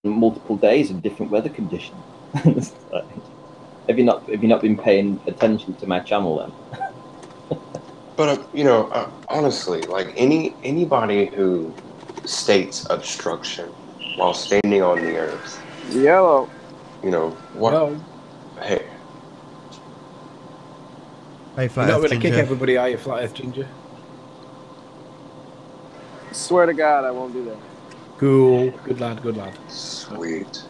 multiple days in different weather conditions. Like, have you not been paying attention to my channel then? But honestly, like anybody who states obstruction while standing on the earth, Yellow. what? No. Hey, Hey, Flat You're not Earth going to kick Ginger. everybody, are you, Flat Earth Ginger? Swear to God, I won't do that. Cool. Good lad, good lad. sweet.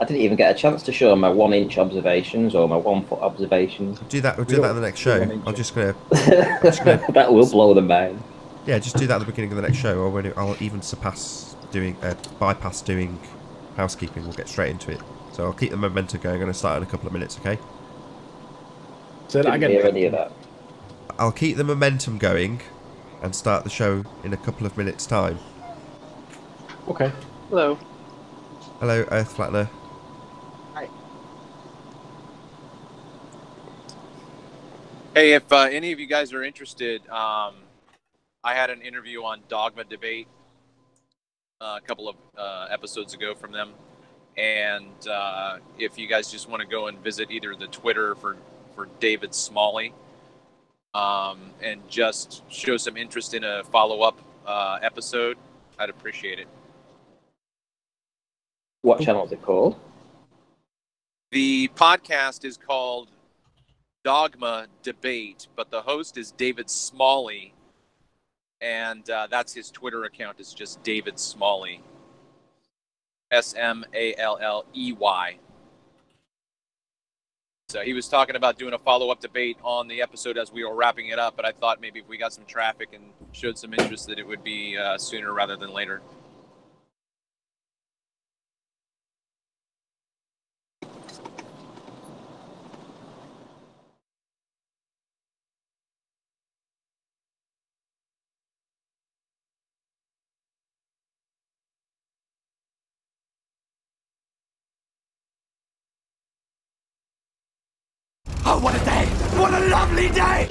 I didn't even get a chance to show my 1-inch observations or my 1-foot observations. Do that. We'll We do that don't in the next do show. 1 inch. I'm just gonna. That will blow the mind. Yeah, just do that at the beginning of the next show, or when I'll even bypass doing housekeeping. We'll get straight into it. So I'll keep the momentum going. I'm going to start in a couple of minutes, okay? Say that Didn't hear again. any of that. I'll keep the momentum going and start the show in a couple of minutes' time. Okay. Hello. Hello, Earth Flattener. Hi. Hey, if any of you guys are interested, I had an interview on Dogma Debate a couple of episodes ago from them. And if you guys just want to go and visit either the Twitter for David Smalley and just show some interest in a follow-up episode, I'd appreciate it. What channel is it called? The podcast is called Dogma Debate, but the host is David Smalley, and that's his Twitter account. It's just David Smalley. Smalley. So he was talking about doing a follow-up debate on the episode as we were wrapping it up, but I thought maybe if we got some traffic and showed some interest that it would be sooner rather than later. Oh, what a day! What a lovely day!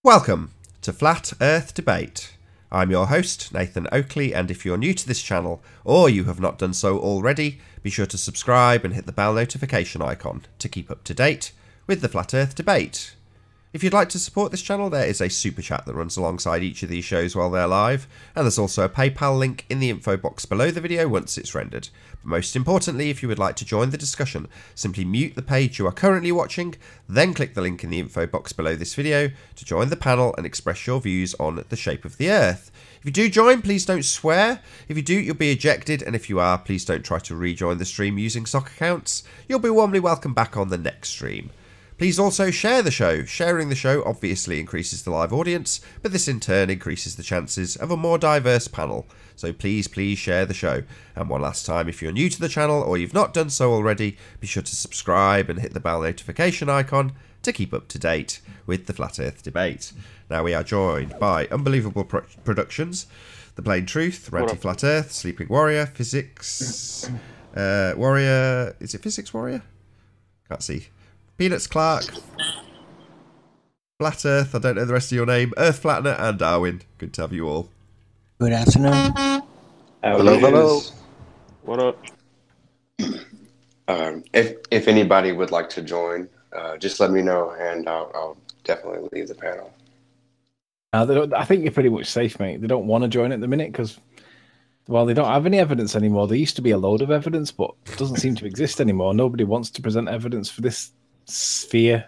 Welcome to Flat Earth Debate. I'm your host, Nathan Oakley, and if you're new to this channel, or you have not done so already, be sure to subscribe and hit the bell notification icon to keep up to date with the Flat Earth Debate. If you'd like to support this channel, there is a super chat that runs alongside each of these shows while they're live, and there's also a PayPal link in the info box below the video once it's rendered. But most importantly, if you would like to join the discussion, simply mute the page you are currently watching, then click the link in the info box below this video to join the panel and express your views on the shape of the Earth. If you do join, please don't swear. If you do, you'll be ejected, and if you are, please don't try to rejoin the stream using sock accounts. You'll be warmly welcome back on the next stream. Please also share the show. Sharing the show obviously increases the live audience, but this in turn increases the chances of a more diverse panel. So please share the show. And one last time, if you're new to the channel or you've not done so already, be sure to subscribe and hit the bell notification icon to keep up to date with the Flat Earth Debate. Now we are joined by Unbelievable Productions, The Plain Truth, Ranty Flat Earth, Sleeping Warrior, Physics Warrior. Is it Physics Warrior? Can't see. Peanuts Clark, Flat Earth, I don't know the rest of your name, Earth Flattener, and Darwin. Good to have you all. Good afternoon. Hello. What up? If anybody would like to join, just let me know, and I'll definitely leave the panel. I think you're pretty much safe, mate. They don't want to join at the minute because, well, they don't have any evidence anymore. There used to be a load of evidence, but it doesn't seem to exist anymore. Nobody wants to present evidence for this sphere.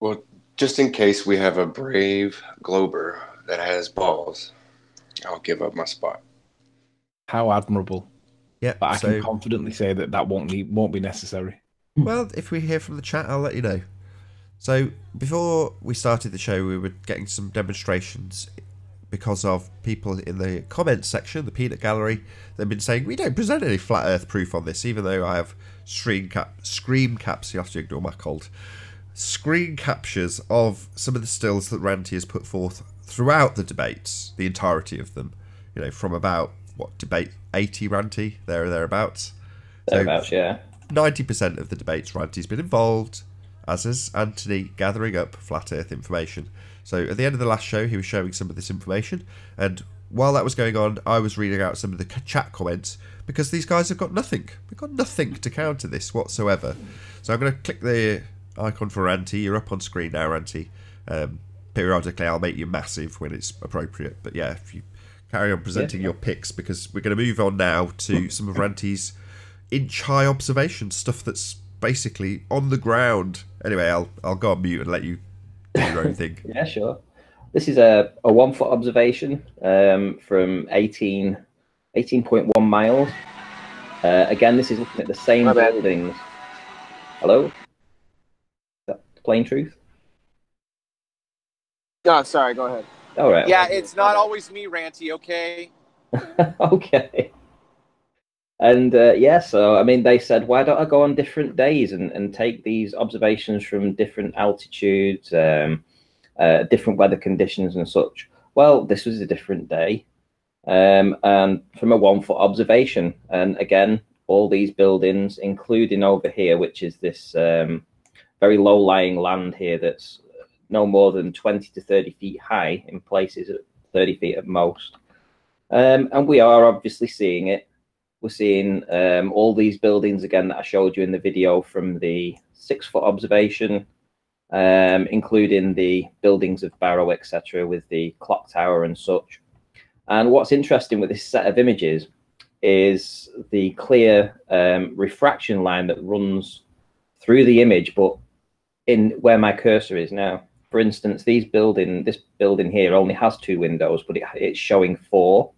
Well, just in case we have a brave Glober that has balls, I'll give up my spot. How admirable. Yeah, But I can confidently say that won't be necessary. Well, if we hear from the chat, I'll let you know. So, before we started the show, we were getting some demonstrations because of people in the comments section, the peanut gallery. They've been saying, we don't present any flat earth proof on this, even though I have screen caps, you have to ignore my cold, screen captures of some of the stills that Ranty has put forth throughout the debates, the entirety of them, from about, debate 80, Ranty, thereabouts. Thereabouts, yeah. 90% of the debates Ranty's been involved, as is Anthony gathering up flat Earth information. So at the end of the last show, he was showing some of this information, and while that was going on, I was reading out some of the chat comments, because these guys have got nothing. They've got nothing to counter this whatsoever. So I'm going to click the icon for Ranty. You're up on screen now, Ranty. Periodically, I'll make you massive when it's appropriate. But yeah, if you carry on presenting your picks, because we're going to move on now to some of Ranty's inch-high observations, stuff that's basically on the ground. Anyway, I'll go on mute and let you do your own thing. Yeah, sure. This is a 1 foot observation from 18.1 miles. Again, this is looking at the same buildings. Hello? Is that plain truth? No, sorry, go ahead. All right. Yeah, it's not always me, Ranty, okay? Okay. And yeah, so I mean, they said, why don't I go on different days and take these observations from different altitudes, different weather conditions and such? Well, this was a different day, and from a 1 foot observation. And again, all these buildings, including over here, which is this very low lying land here that's no more than 20 to 30 feet high, in places at 30 feet at most. And we are obviously seeing it. We're seeing all these buildings again that I showed you in the video from the 6 foot observation, including the buildings of Barrow, etc., with the clock tower and such. And what's interesting with this set of images is the clear refraction line that runs through the image, but in where my cursor is now. For instance, this building here only has 2 windows, but it's showing 4,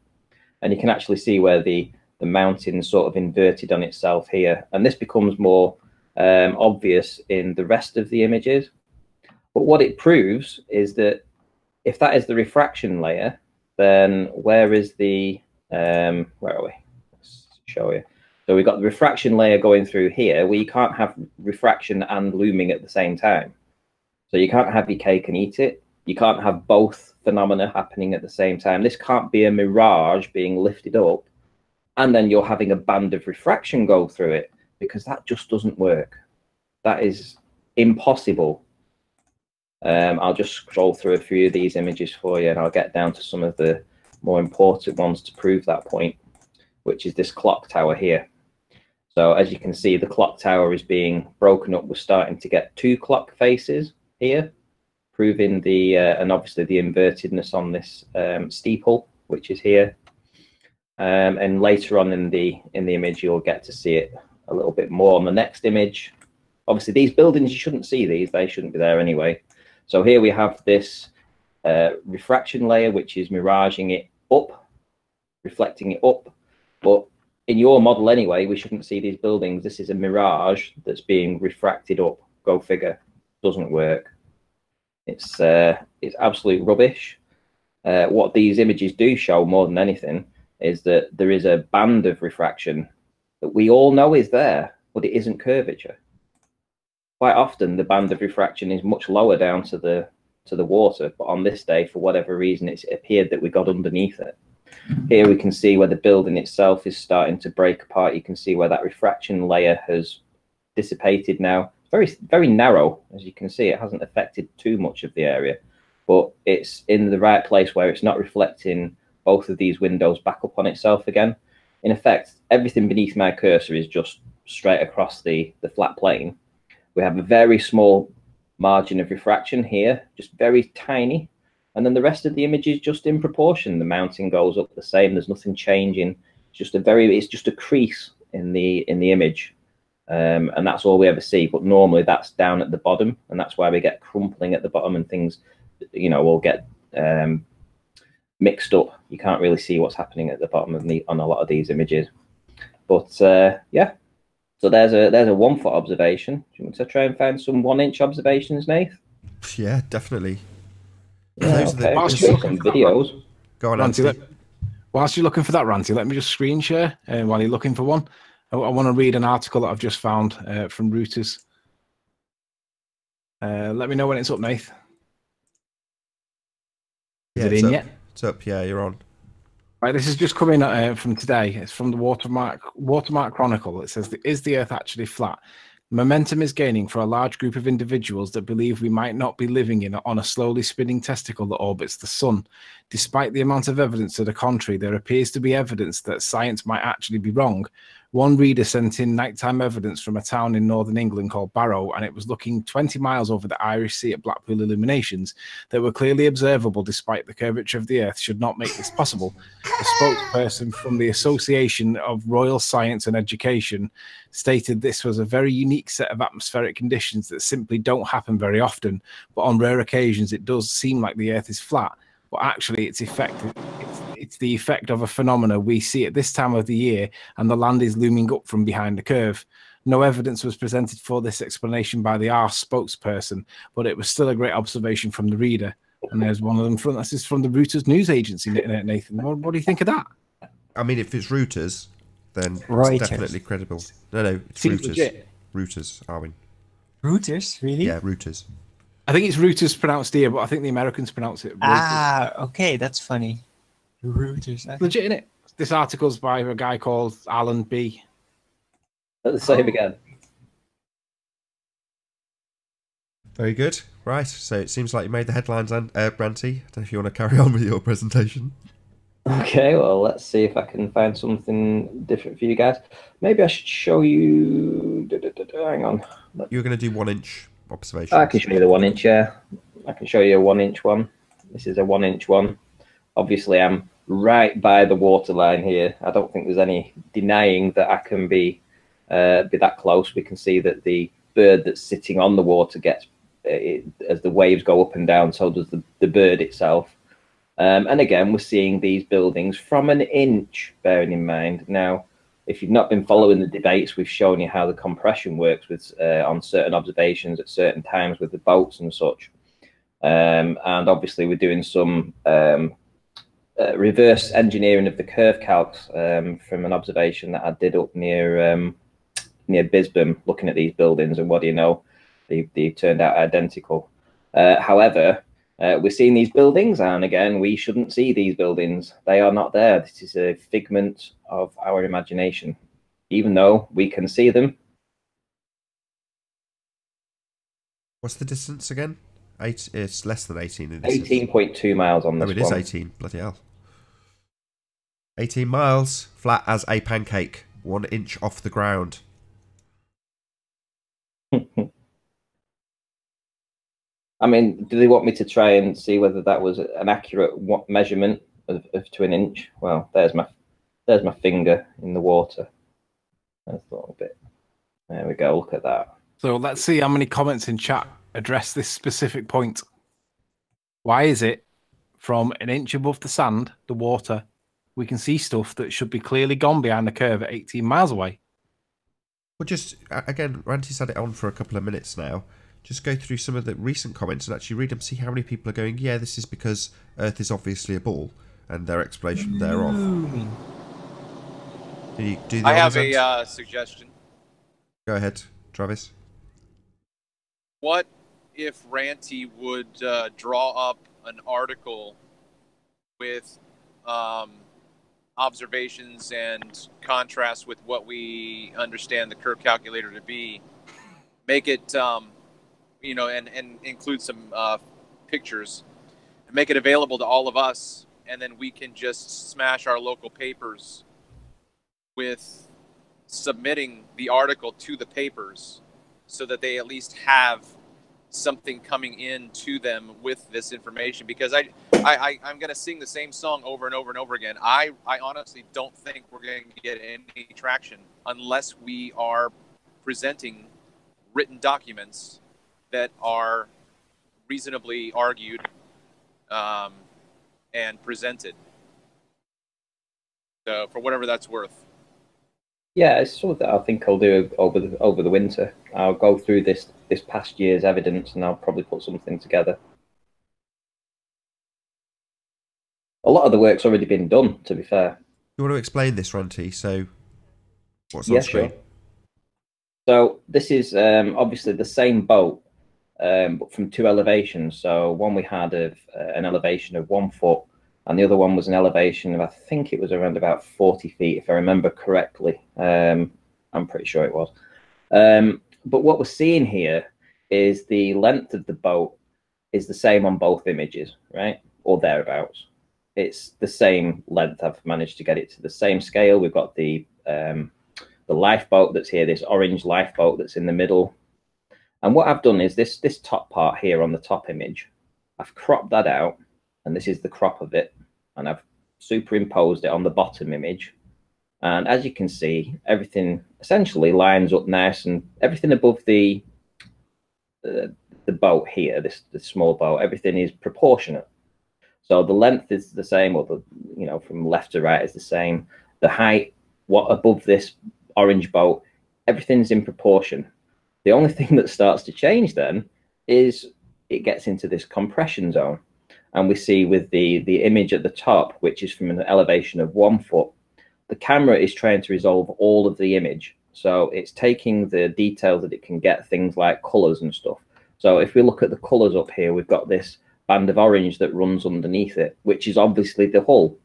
and you can actually see where the mountain sort of inverted on itself here, and this becomes more obvious in the rest of the images. But what it proves is that if that is the refraction layer, then where is the where are we? Let's show you. So we've got the refraction layer going through here, where you can't have refraction and looming at the same time. So you can't have your cake and eat it. You can't have both phenomena happening at the same time. This can't be a mirage being lifted up, and then you're having a band of refraction go through it, because that just doesn't work. That is impossible. I'll just scroll through a few of these images for you, and I'll get down to some of the more important ones to prove that point, which is this clock tower here. So as you can see, the clock tower is being broken up. We're starting to get 2 clock faces here, proving the and obviously the invertedness on this steeple, which is here. And later on in the image, you'll get to see it a little bit more on the next image. Obviously, these buildings, you shouldn't see these. They shouldn't be there anyway. So here we have this refraction layer, which is miraging it up, reflecting it up. But in your model anyway, we shouldn't see these buildings. This is a mirage that's being refracted up. Go figure. Doesn't work. It's absolute rubbish. What these images do show more than anything is that there is a band of refraction that we all know is there, but it isn't curvature. Quite often, the band of refraction is much lower down to the water, but on this day, for whatever reason, it appeared that we got underneath it. Here we can see where the building itself is starting to break apart. You can see where that refraction layer has dissipated now. It's very narrow, as you can see. It hasn't affected too much of the area, but it's in the right place where it's not reflecting both of these windows back up on itself again. In effect, everything beneath my cursor is just straight across the flat plane. We have a very small margin of refraction here, just very tiny. And then the rest of the image is just in proportion. The mountain goes up the same. There's nothing changing. It's just a crease in the image. And that's all we ever see. But normally that's down at the bottom, and that's why we get crumpling at the bottom, and things, will get mixed up. You can't really see what's happening at the bottom of on a lot of these images. But yeah, so there's a 1 foot observation. Do you want to try and find some 1 inch observations, Nath? Yeah, definitely. Yeah, Those okay. are Some videos. Go on, Ranty, whilst you're looking for that, Ranty, let me just screen share while you're looking for one. I want to read an article that I've just found from Reuters. Let me know when it's up, Nath. Is it in yet? It's up, yeah, you're on. Right, this is just coming from today. It's from the Watermark Chronicle. It says, "Is the Earth actually flat? Momentum is gaining for a large group of individuals that believe we might not be living on a slowly spinning testicle that orbits the sun. Despite the amount of evidence to the contrary, there appears to be evidence that science might actually be wrong." One reader sent in nighttime evidence from a town in northern England called Barrow, and it was looking 20 miles over the Irish Sea at Blackpool illuminations that were clearly observable despite the curvature of the Earth should not make this possible. A spokesperson from the Association of Royal Science and Education stated this was a very unique set of atmospheric conditions that simply don't happen very often, but on rare occasions it does seem like the Earth is flat. But actually, it's the effect of a phenomena we see at this time of the year, and the land is looming up from behind the curve. No evidence was presented for this explanation by the R spokesperson, but it was still a great observation from the reader. And there's one of them from this is from the Reuters news agency, Nathan. What do you think of that? I mean, if it's Reuters, then Reuters. It's definitely credible. No, it's Seems Reuters. legit. Reuters, Arwin. Reuters, really? Yeah, Reuters. I think it's Reuters pronounced here, but I think the Americans pronounce it Reuters. Ah, okay, that's funny. Reuters. Legit, innit? This article's by a guy called Alan B. Let's say it again. Very good. Right, so it seems like you made the headlines, and Branty. I don't know if you want to carry on with your presentation. Okay, well, let's see if I can find something different for you guys. Maybe I should show you. Hang on. You're going to do 1 inch observation. I can show you the 1 inch, yeah. I can show you a 1 inch one. This is a 1 inch one. Obviously, I'm right by the waterline here. I don't think there's any denying that I can be that close. We can see that the bird that's sitting on the water gets, as the waves go up and down, so does the bird itself. And again, we're seeing these buildings from an inch, bearing in mind. Now, if you've not been following the debates, we've shown you how the compression works with on certain observations at certain times with the boats and such. And obviously, we're doing some reverse engineering of the curve calcs from an observation that I did up near Bisbam, looking at these buildings. And what do you know? They turned out identical. However, we're seeing these buildings, and again, we shouldn't see these buildings. They are not there. This is a figment of our imagination, even though we can see them. What's the distance again? It's less than 18. 18.2 miles on this one. Oh, it is 18. Bloody hell. 18 miles, flat as a pancake, 1 inch off the ground. I mean, do they want me to try and see whether that was an accurate measurement of to an inch? Well, there's my finger in the water. That's a little bit. There we go. Look at that. So let's see how many comments in chat address this specific point. Why is it from an inch above the sand, the water, we can see stuff that should be clearly gone behind the curve at 18 miles away? Well, just, again, Ranty's had it on for a couple of minutes now. Just go through some of the recent comments and actually read them, see how many people are going, yeah, this is because Earth is obviously a ball, and their explanation thereof. I have a suggestion. Go ahead, Travis. What if Ranty would draw up an article with observations and contrast with what we understand the curve calculator to be? Make it, you know, and include some pictures, and make it available to all of us, and then we can just smash our local papers with submitting the article to the papers, so that they at least have something coming in to them with this information. Because I'm going to sing the same song over and over and over again. I honestly don't think we're going to get any traction unless we are presenting written documents that are reasonably argued and presented. So for whatever that's worth. Yeah, it's something that I think I'll do over the winter. I'll go through this past year's evidence, and I'll probably put something together. A lot of the work's already been done, to be fair. You want to explain this, Ranty? So, what's on screen? Sure. So this is obviously the same boat, but from two elevations. So one we had of an elevation of 1 foot, and the other one was an elevation of, I think it was around about 40 feet, if I remember correctly. I'm pretty sure it was. But what we're seeing here is the length of the boat is the same on both images, right? Or thereabouts. It's the same length. I've managed to get it to the same scale. We've got the lifeboat that's here, this orange lifeboat that's in the middle. And what I've done is this top part here on the top image, I've cropped that out, and this is the crop of it, and I've superimposed it on the bottom image. And as you can see, everything essentially lines up nice, and everything above the boat here, this small boat, everything is proportionate. So the length is the same, or the from left to right is the same. The height, what above this orange boat, everything's in proportion. The only thing that starts to change then is it gets into this compression zone, and we see with the image at the top, which is from an elevation of 1 foot, the camera is trying to resolve all of the image. So it's taking the details that it can get, things like colors and stuff. So if we look at the colors up here, we've got this band of orange that runs underneath it, which is obviously the hull.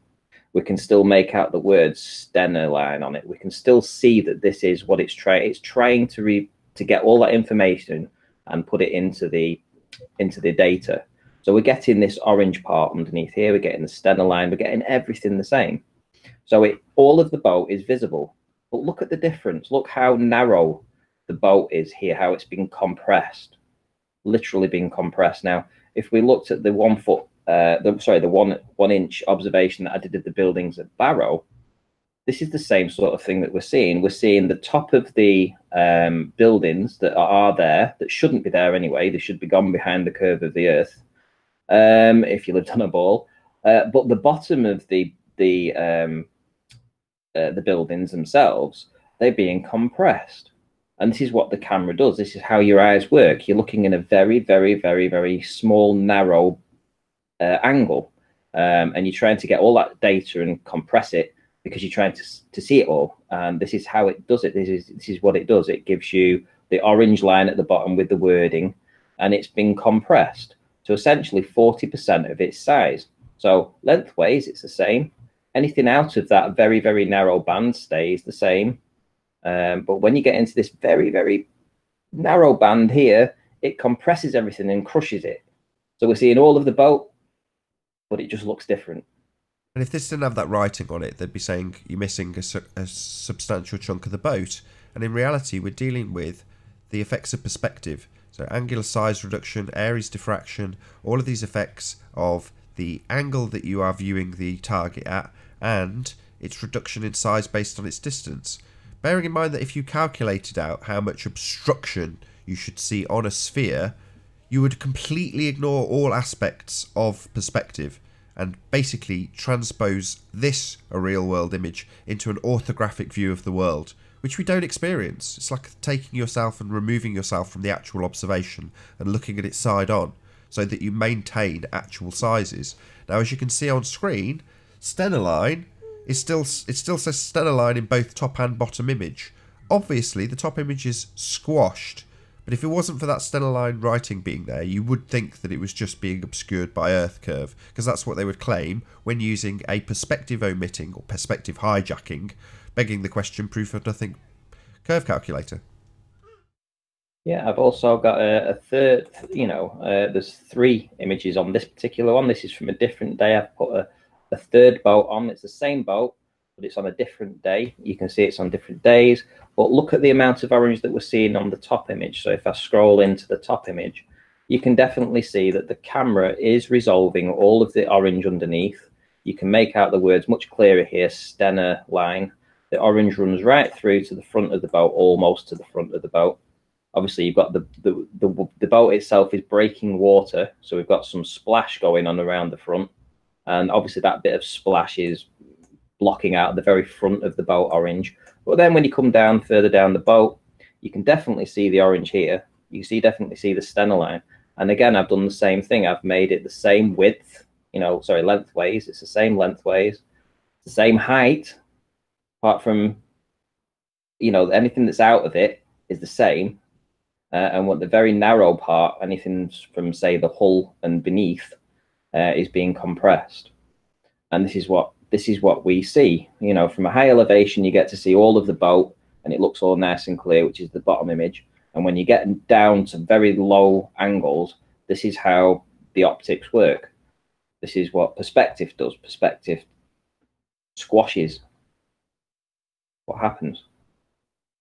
We can still make out the word Stena line on it. We can still see that this is what it's trying. It's trying to get all that information and put it into the data. So we're getting this orange part underneath here. We're getting the Stena line. We're getting everything the same. So all of the boat is visible. But look at the difference. Look how narrow the boat is here. How it's been compressed, literally being compressed. Now, if we looked at the 1 foot, the 1 inch observation that I did of the buildings at Barrow, this is the same sort of thing that we're seeing. We're seeing the top of the buildings that are there, that shouldn't be there anyway. They should be gone behind the curve of the earth, if you lived on a ball. But the bottom of the buildings themselves, they're being compressed. And this is what the camera does. This is how your eyes work. You're looking in a very, very, very, very small, narrow angle, and you're trying to get all that data and compress it because you're trying to see it all. And this is how it does it. This is what it does. It gives you the orange line at the bottom with the wording, and it's been compressed to essentially 40% of its size. So lengthways, it's the same. Anything out of that very, very narrow band stays the same. But when you get into this very, very narrow band here, it compresses everything and crushes it. So we're seeing all of the boat, but it just looks different. And if this didn't have that writing on it, they'd be saying you're missing a substantial chunk of the boat. And in reality, we're dealing with the effects of perspective. So angular size reduction, Airy's diffraction, all of these effects of the angle that you are viewing the target at, and its reduction in size based on its distance. Bearing in mind that if you calculated out how much obstruction you should see on a sphere, you would completely ignore all aspects of perspective and basically transpose this, a real world image, into an orthographic view of the world, which we don't experience. It's like taking yourself and removing yourself from the actual observation and looking at it side on, so that you maintain actual sizes. Now, as you can see on screen, Stena line it still says Stena line in both top and bottom image. Obviously, the top image is squashed, but if it wasn't for that Stena line writing being there, you would think that it was just being obscured by Earth curve, because that's what they would claim when using a perspective omitting or perspective hijacking, begging the question, proof of nothing curve calculator. Yeah, I've also got a third, there's 3 images on this particular one. This is from a different day. I've put a third boat on. It's the same boat, but it's on a different day. You can see it's on different days. But look at the amount of orange that we're seeing on the top image. So if I scroll into the top image, you can definitely see that the camera is resolving all of the orange underneath. You can make out the words much clearer here, Stena line. The orange runs right through to the front of the boat, almost to the front of the boat. Obviously, you've got the boat itself is breaking water, so we've got some splash going on around the front, and obviously that bit of splash is blocking out the very front of the boat orange. But then when you come down further down the boat, you can definitely see the orange here. You definitely see the Stena line. And again, I've done the same thing. I've made it the same width, lengthways. It's the same lengthways, it's the same height, apart from, anything that's out of it is the same. And what the very narrow part, anything from, say, the hull and beneath, is being compressed. And this is what we see. You know, from a high elevation, you get to see all of the boat, and it looks all nice and clear, which is the bottom image. And when you get down to very low angles, this is how the optics work. This is what perspective does. Perspective squashes what happens.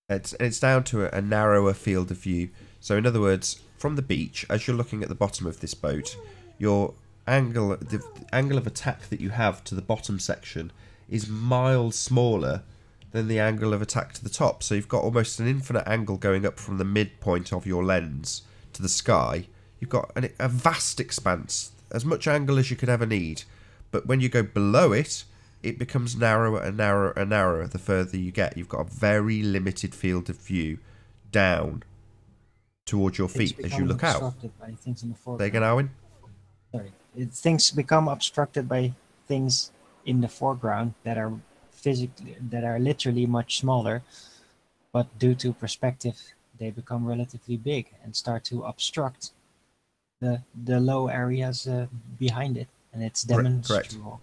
It's down to a narrower field of view. So in other words, from the beach, as you're looking at the bottom of this boat, your angle, the angle of attack that you have to the bottom section is miles smaller than the angle of attack to the top. So you've got almost an infinite angle going up from the midpoint of your lens to the sky. You've got a vast expanse, as much angle as you could ever need. But when you go below it, it becomes narrower and narrower and narrower the further you get. You've got a very limited field of view down towards your feet as you look out. By things in the foreground. Say again, Alwyn? Sorry. Things become obstructed by things in the foreground that are literally much smaller, but due to perspective, they become relatively big and start to obstruct the low areas behind it, and it's demonstrable.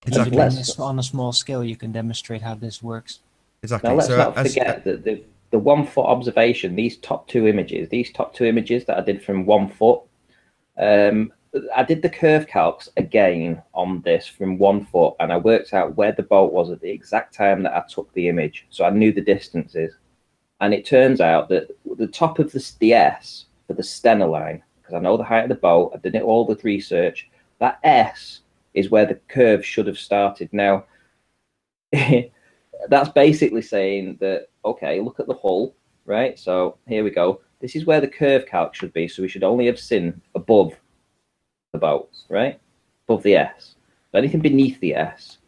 Exactly. On a small scale, you can demonstrate how this works. Exactly. Now let's not forget that the 1 foot observation, these top two images that I did from 1 foot, I did the curve calcs again on this from 1 foot, and I worked out where the boat was at the exact time that I took the image, so I knew the distances. And it turns out that the top of the S for the Stena line, because I know the height of the boat, I did all the research, that S is where the curve should have started. Now, that's basically saying that, okay, look at the hull, right? So here we go. This is where the curve calc should be. So we should only have seen above the boat, right? Above the S. So anything beneath the S,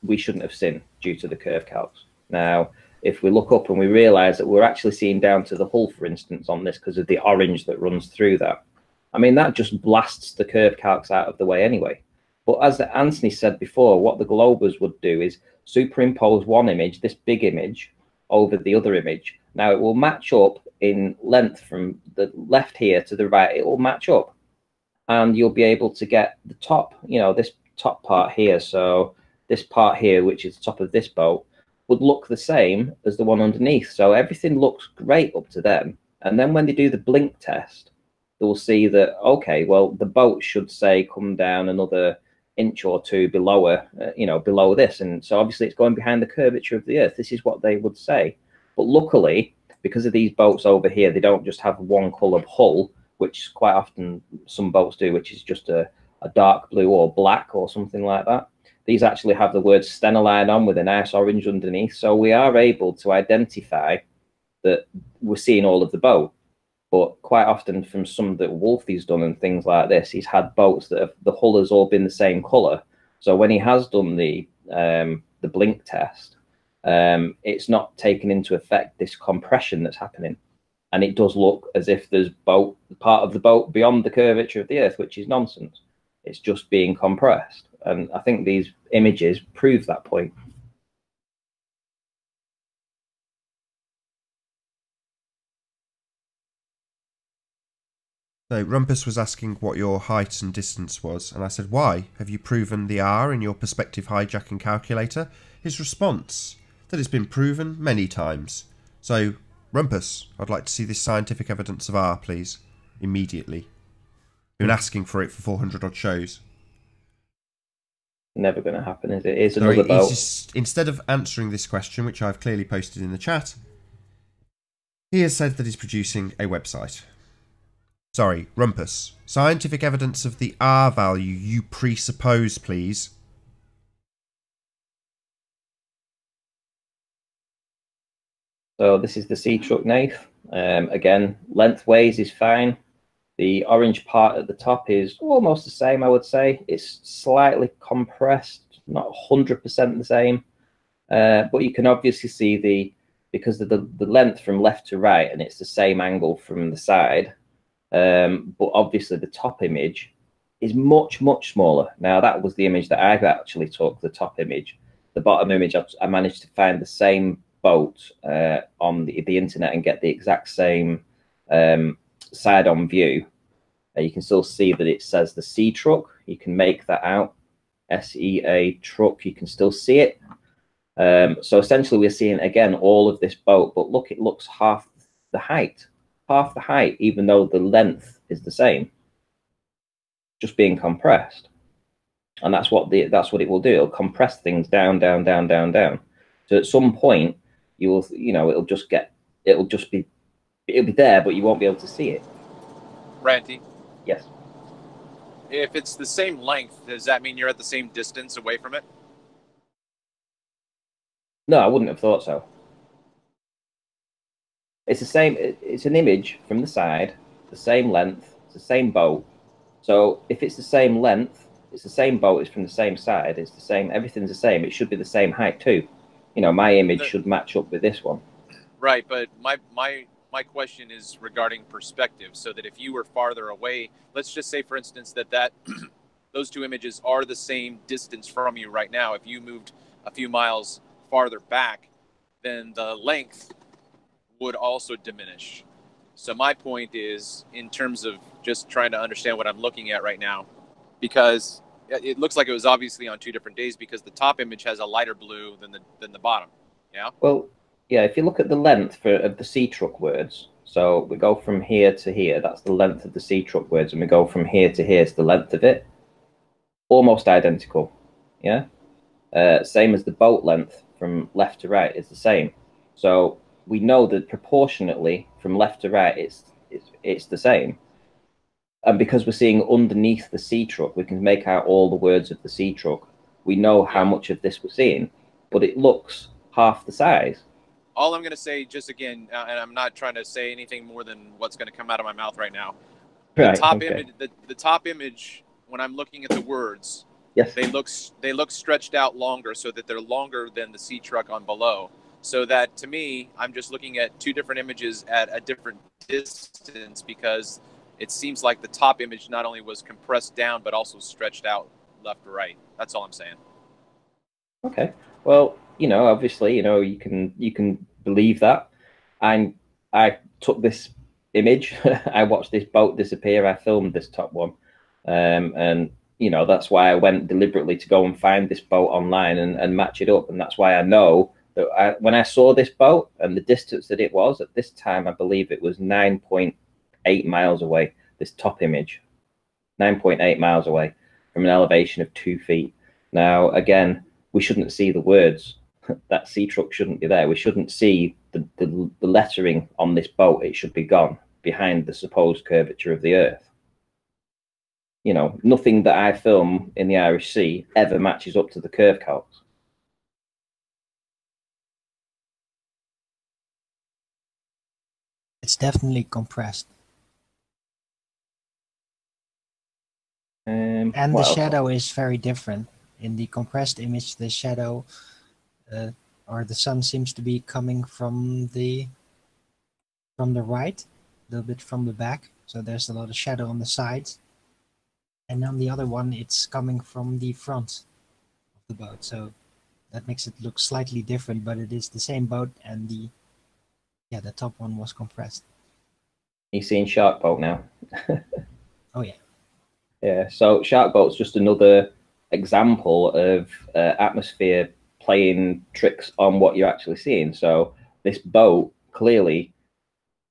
we shouldn't have seen due to the curve calcs. Now, if we look up and we realize that we're actually seeing down to the hull, for instance, on this because of the orange that runs through that, I mean, that just blasts the curve calcs out of the way anyway. But as Anthony said before, what the Globers would do is superimpose one image, this big image, over the other image. Now, it will match up in length from the left here to the right. It will match up. And you'll be able to get the top, you know, this top part here. So this part here, which is the top of this boat, would look the same as the one underneath. So everything looks great up to them. And then when they do the blink test, they'll see that, okay, well, the boat should say come down another inch or two below below this. And so obviously it's going behind the curvature of the Earth. This is what they would say. But luckily, because of these boats over here, they don't just have one colour hull, which quite often some boats do, which is just a dark blue or black or something like that. These actually have the word Stena line on with a nice orange underneath. So we are able to identify that we're seeing all of the boat. But quite often from some that Wolfie's done and things like this, he's had boats that have, the hull has all been the same colour. So when he has done the blink test, it's not taken into effect this compression that's happening. And it does look as if there's part of the boat beyond the curvature of the Earth, which is nonsense. It's just being compressed. And I think these images prove that point. So Rumpus was asking what your height and distance was, and I said, why? Have you proven the R in your perspective hijacking calculator? His response, that it's been proven many times. So, Rumpus, I'd like to see this scientific evidence of R, please. Immediately. You've been asking for it for 400 odd shows. Never going to happen, is it? It's another boat. Instead of answering this question, which I've clearly posted in the chat, he has said that he's producing a website. Sorry, Rumpus. Scientific evidence of the R value you presuppose, please. So this is the sea truck, Nath. Again, lengthways is fine. The orange part at the top is almost the same, I would say. It's slightly compressed, not 100% the same. But you can obviously see because of the length from left to right, and it's the same angle from the side. But obviously the top image is much, much smaller. Now, that was the image that I actually took, the top image. The bottom image, I managed to find the same boat on the internet and get the exact same side-on view. You can still see that it says the sea truck. You can make that out. SEA truck. You can still see it. So essentially, we're seeing again all of this boat, but look, it looks half the height, even though the length is the same, just being compressed. And that's what it will do. It'll compress things down, down, down, down, down. So at some point, it'll be there, but you won't be able to see it. Ranty, Yes. if it's the same length, does that mean you're at the same distance away from it? No, I wouldn't have thought so. It's the same. It's an image from the side, the same length, it's the same boat. So if it's the same length, it's the same boat. It's from the same side. It's the same. Everything's the same. It should be the same height too. You know, my image should match up with this one. Right, but my question is regarding perspective. So that if you were farther away, let's just say, for instance, that those two images are the same distance from you right now. If you moved a few miles farther back, then the length would also diminish. So my point is, in terms of just trying to understand what I'm looking at right now, because it looks like it was obviously on two different days, because the top image has a lighter blue than the bottom. Yeah. Well, yeah. If you look at the length of the sea truck words, so we go from here to here. That's the length of the sea truck words, and we go from here to here. It's the length of it. Almost identical. Yeah. Same as the boat length from left to right is the same. So we know that proportionately from left to right, it's the same. And because we're seeing underneath the sea truck, we can make out all the words of the sea truck. We know how much of this we're seeing, but it looks half the size. All I'm going to say, just again, and I'm not trying to say anything more than what's going to come out of my mouth right now. Right, the top okay. image, the top image, when I'm looking at the words, yes, they look stretched out longer, so that they're longer than the sea truck on below. So that, to me, I'm just looking at two different images at a different distance, because it seems like the top image not only was compressed down, but also stretched out left to right. That's all I'm saying. Okay. Well, you know, obviously, you know, you can believe that. And I took this image. I watched this boat disappear. I filmed this top one, and you know, that's why I went deliberately to go and find this boat online and match it up. And that's why I know that when I saw this boat and the distance that it was at this time, I believe it was 9.8 miles away. This top image, 9.8 miles away from an elevation of 2 feet. Now, again, we shouldn't see the words. That sea truck shouldn't be there. We shouldn't see the lettering on this boat. It should be gone behind the supposed curvature of the earth. You know, nothing that I film in the Irish Sea ever matches up to the curve calcs. It's definitely compressed. And the shadow is very different. In the compressed image, the shadow or the sun seems to be coming from the right, a little bit from the back. So there's a lot of shadow on the sides. And on the other one, it's coming from the front of the boat. So that makes it look slightly different, but it is the same boat, and the top one was compressed. You seeing Shark Boat now? Oh yeah. Yeah. So Shark Boat's just another example of atmosphere playing tricks on what you're actually seeing. So this boat clearly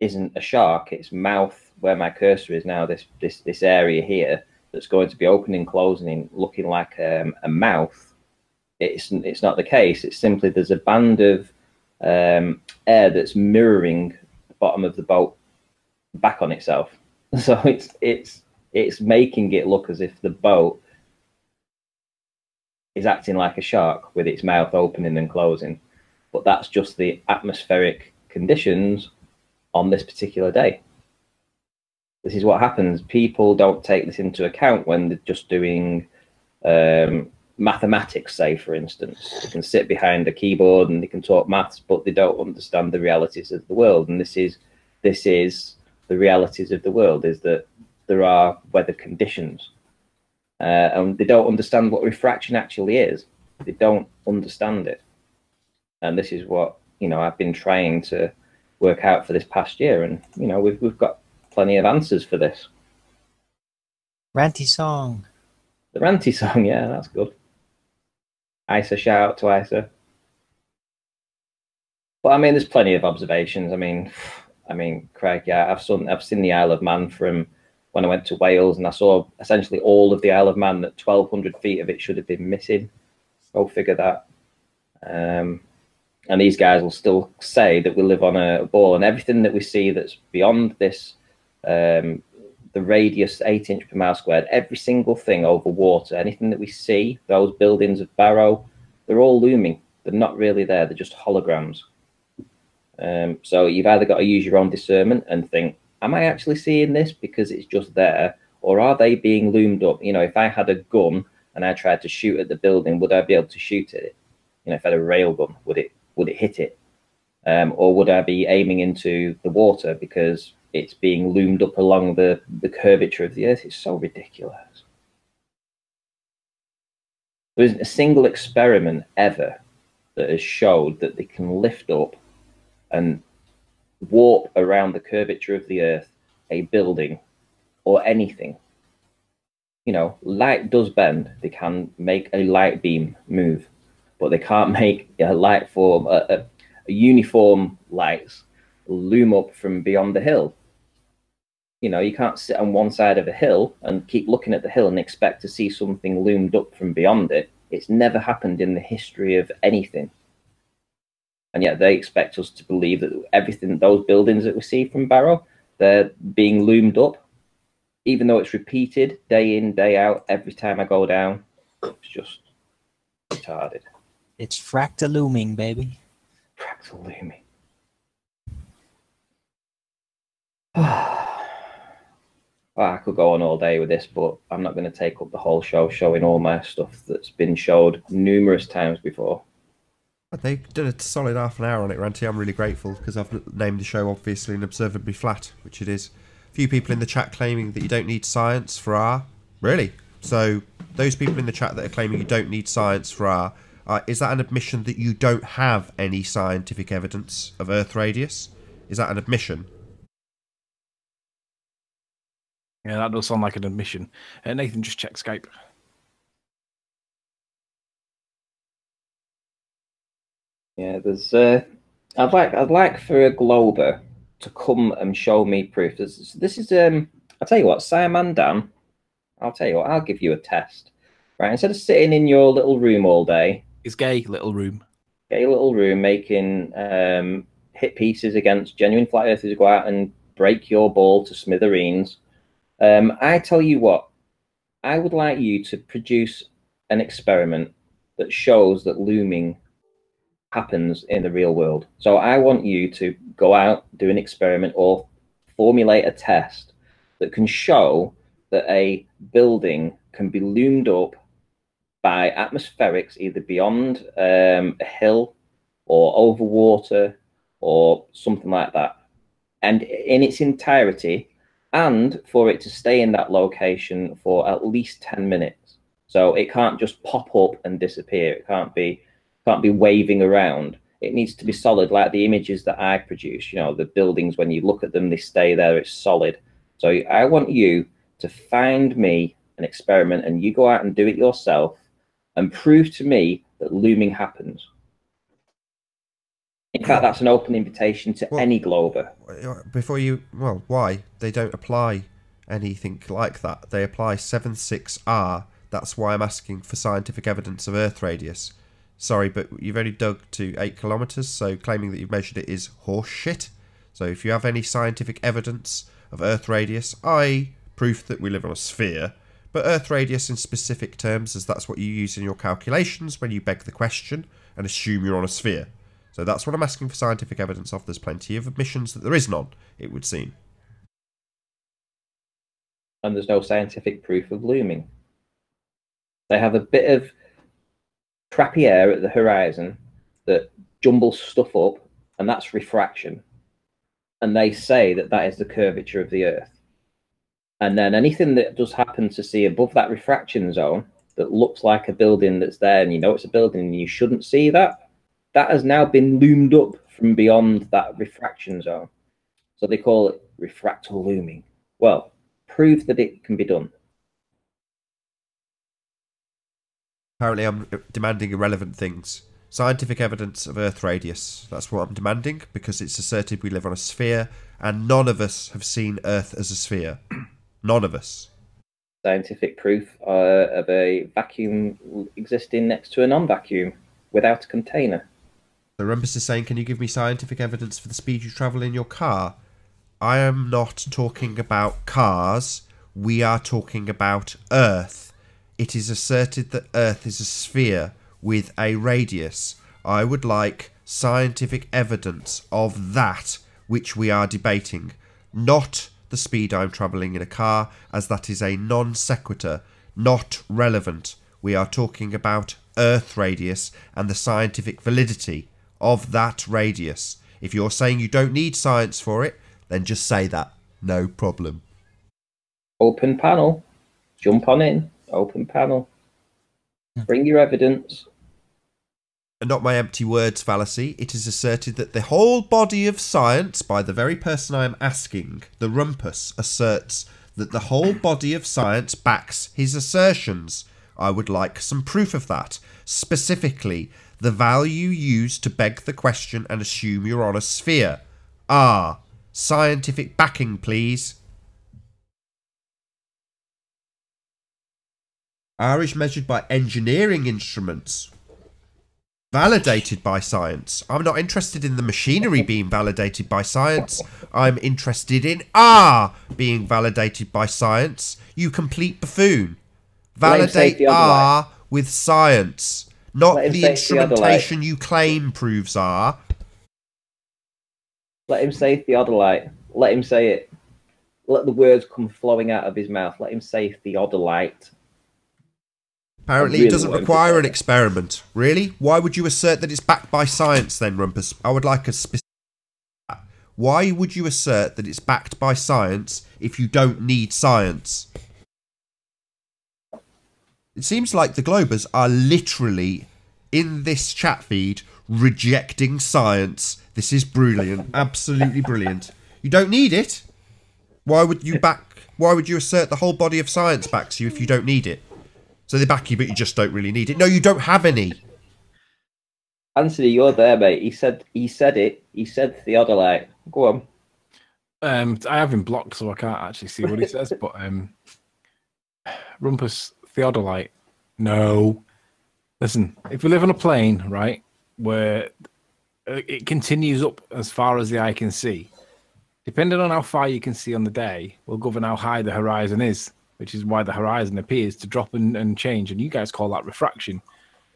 isn't a shark. Its mouth, where my cursor is now, this area here that's going to be opening, closing, looking like a mouth. It's not the case. It's simply there's a band of air that's mirroring the bottom of the boat back on itself. So it's making it look as if the boat is acting like a shark with its mouth opening and closing. But that's just the atmospheric conditions on this particular day. This is what happens. People don't take this into account when they're just doing mathematics, say, for instance. They can sit behind a keyboard and they can talk maths, but they don't understand the realities of the world. And this is the realities of the world, is that there are weather conditions. And they don't understand what refraction actually is. They don't understand it. And this is what, you know, I've been trying to work out for this past year. And, you know, we've got plenty of answers for this. Ranty song. The ranty song, yeah, that's good. Isa, shout out to Isa. But I mean, there's plenty of observations. I mean, Craig, yeah, I've seen the Isle of Man from when I went to Wales, and I saw essentially all of the Isle of Man. That 1,200 feet of it should have been missing. Go figure that. And these guys will still say that we live on a ball, and everything that we see that's beyond this, the radius 8 inch per mile squared, every single thing over water, anything that we see, those buildings of Barrow, they're all looming. They're not really there. They're just holograms. So you've either got to use your own discernment and think, am I actually seeing this because it's just there? Or are they being loomed up? You know, if I had a gun and I tried to shoot at the building, would I be able to shoot at it? You know, if I had a rail gun, would it hit it? Or would I be aiming into the water because it's being loomed up along the curvature of the earth? It's so ridiculous. There isn't a single experiment ever that has showed that they can lift up and warp around the curvature of the earth a building or anything. You know, light does bend. They can make a light beam move, but they can't make a light form, a uniform lights loom up from beyond the hill. You know, you can't sit on one side of a hill and keep looking at the hill and expect to see something loomed up from beyond it. It's never happened in the history of anything. And yet they expect us to believe that everything, those buildings that we see from Barrow, they're being loomed up, even though it's repeated day in, day out, every time I go down. It's just retarded. It's fractal looming, baby. Fractal looming. Well, I could go on all day with this, but I'm not going to take up the whole show showing all my stuff that's been showed numerous times before. They did a solid half an hour on it, Ranty. I'm really grateful because I've named the show obviously and observably flat, which it is. A few people in the chat claiming that you don't need science for R. Really? So those people in the chat that are claiming you don't need science for R, is that an admission that you don't have any scientific evidence of Earth radius? Is that an admission? Yeah, that does sound like an admission. Nathan, just check Skype. Yeah, there's. I'd like for a Glober to come and show me proof. This is. I'll tell you what, Simon Dan. I'll tell you what. I'll give you a test. Right, instead of sitting in your little room all day. His gay little room. Gay little room making hit pieces against genuine flat earthers who go out and break your ball to smithereens. I tell you what, I would like you to produce an experiment that shows that looming happens in the real world. So I want you to go out, do an experiment, or formulate a test that can show that a building can be loomed up by atmospherics, either beyond a hill or over water or something like that, and in its entirety, and for it to stay in that location for at least 10 minutes. So it can't just pop up and disappear. It can't be waving around. It needs to be solid, like the images that I produce. You know, the buildings, when you look at them, they stay there, it's solid. So I want you to find me an experiment, and you go out and do it yourself and prove to me that looming happens. In fact, that's an open invitation to any Glober. Before you, well, why? They don't apply anything like that. They apply 7.6R. That's why I'm asking for scientific evidence of Earth radius. Sorry, but you've only dug to 8 kilometres, so claiming that you've measured it is horse shit. So if you have any scientific evidence of Earth radius, i.e. proof that we live on a sphere, but Earth radius in specific terms, as that's what you use in your calculations when you beg the question and assume you're on a sphere. So that's what I'm asking for scientific evidence of. There's plenty of admissions that there is none, it would seem. And there's no scientific proof of looming. They have a bit of crappy air at the horizon that jumbles stuff up, and that's refraction. And they say that that is the curvature of the Earth. And then anything that does happen to see above that refraction zone that looks like a building that's there, and you know it's a building and you shouldn't see that, that has now been loomed up from beyond that refraction zone. So they call it refractal looming. Well, prove that it can be done. Apparently I'm demanding irrelevant things. Scientific evidence of Earth radius. That's what I'm demanding, because it's asserted we live on a sphere, and none of us have seen Earth as a sphere. None of us. Scientific proof of a vacuum existing next to a non-vacuum without a container. So Rumpus is saying, can you give me scientific evidence for the speed you travel in your car? I am not talking about cars. We are talking about Earth. It is asserted that Earth is a sphere with a radius. I would like scientific evidence of that which we are debating, not the speed I'm travelling in a car, as that is a non sequitur, not relevant. We are talking about Earth radius and the scientific validity of that radius. If you're saying you don't need science for it, then just say that. No problem. Open panel. Jump on in. Open panel. Bring your evidence. And not my empty words fallacy. It is asserted that the whole body of science, by the very person I am asking, the Rumpus, asserts that the whole body of science backs his assertions. I would like some proof of that. Specifically, the value used to beg the question and assume you're on a sphere. Scientific backing, please. R is measured by engineering instruments. Validated by science. I'm not interested in the machinery being validated by science. I'm interested in R being validated by science. You complete buffoon. Validate R with science. Not the instrumentation you claim proves R. Let him say theodolite. Let him say it. Let the words come flowing out of his mouth. Let him say theodolite. Apparently it doesn't require an experiment. Really? Why would you assert that it's backed by science then, Rumpus? I would like a specific... Why would you assert that it's backed by science if you don't need science? It seems like the Globers are literally, in this chat feed, rejecting science. This is brilliant. Absolutely brilliant. You don't need it. Why would you assert the whole body of science backs you if you don't need it? So they back you, but you just don't really need it. No, you don't have any. Anthony, you're there, mate. He said it. He said theodolite. Go on. I have him blocked, so I can't actually see what he says. But Rumpus, theodolite. No. Listen, if we live on a plane, right, where it continues up as far as the eye can see, depending on how far you can see on the day, will govern how high the horizon is, which is why the horizon appears to drop and change. And you guys call that refraction.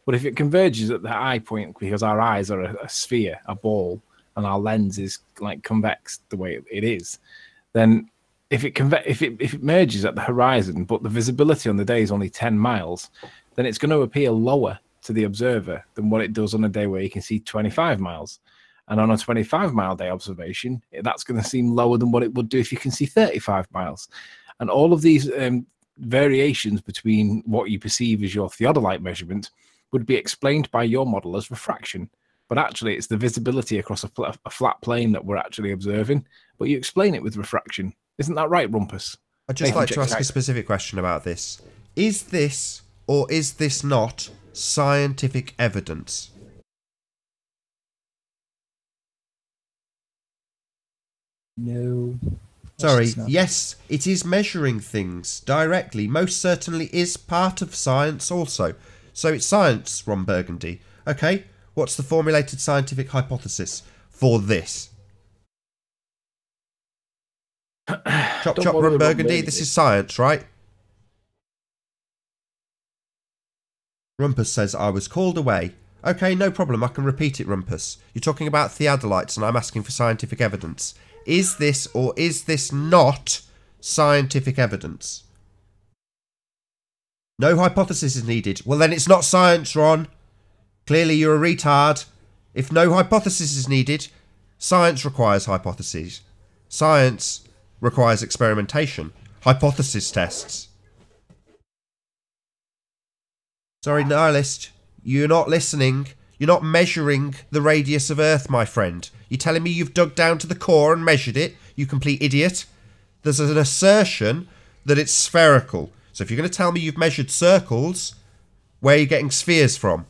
But if it converges at the eye point, because our eyes are a sphere, a ball, and our lens is like convex the way it is, then if it merges at the horizon, but the visibility on the day is only 10 miles, then it's going to appear lower to the observer than what it does on a day where you can see 25 miles. And on a 25-mile day observation, that's going to seem lower than what it would do if you can see 35 miles. And all of these variations between what you perceive as your theodolite measurement would be explained by your model as refraction. But actually, it's the visibility across a flat plane that we're actually observing. But you explain it with refraction. Isn't that right, Rumpus? I'd just like to ask a specific question about this. Is this, or is this not, scientific evidence? No. Sorry, yes, it is measuring things directly. Most certainly is part of science also. So it's science, Ron Burgundy. Okay, what's the formulated scientific hypothesis for this? Chop chop, Ron Burgundy, this is science, right? Rumpus says, I was called away. Okay, no problem, I can repeat it, Rumpus. You're talking about theodolites and I'm asking for scientific evidence. Is this or is this not scientific evidence? No hypothesis is needed. Well, then it's not science, Ron. Clearly you're a retard. If no hypothesis is needed, science requires hypotheses. Science requires experimentation. Hypothesis tests. Sorry, nihilist. You're not listening. You're not measuring the radius of Earth, my friend. You're telling me you've dug down to the core and measured it, you complete idiot? There's an assertion that it's spherical. So if you're going to tell me you've measured circles, Where are you getting spheres from?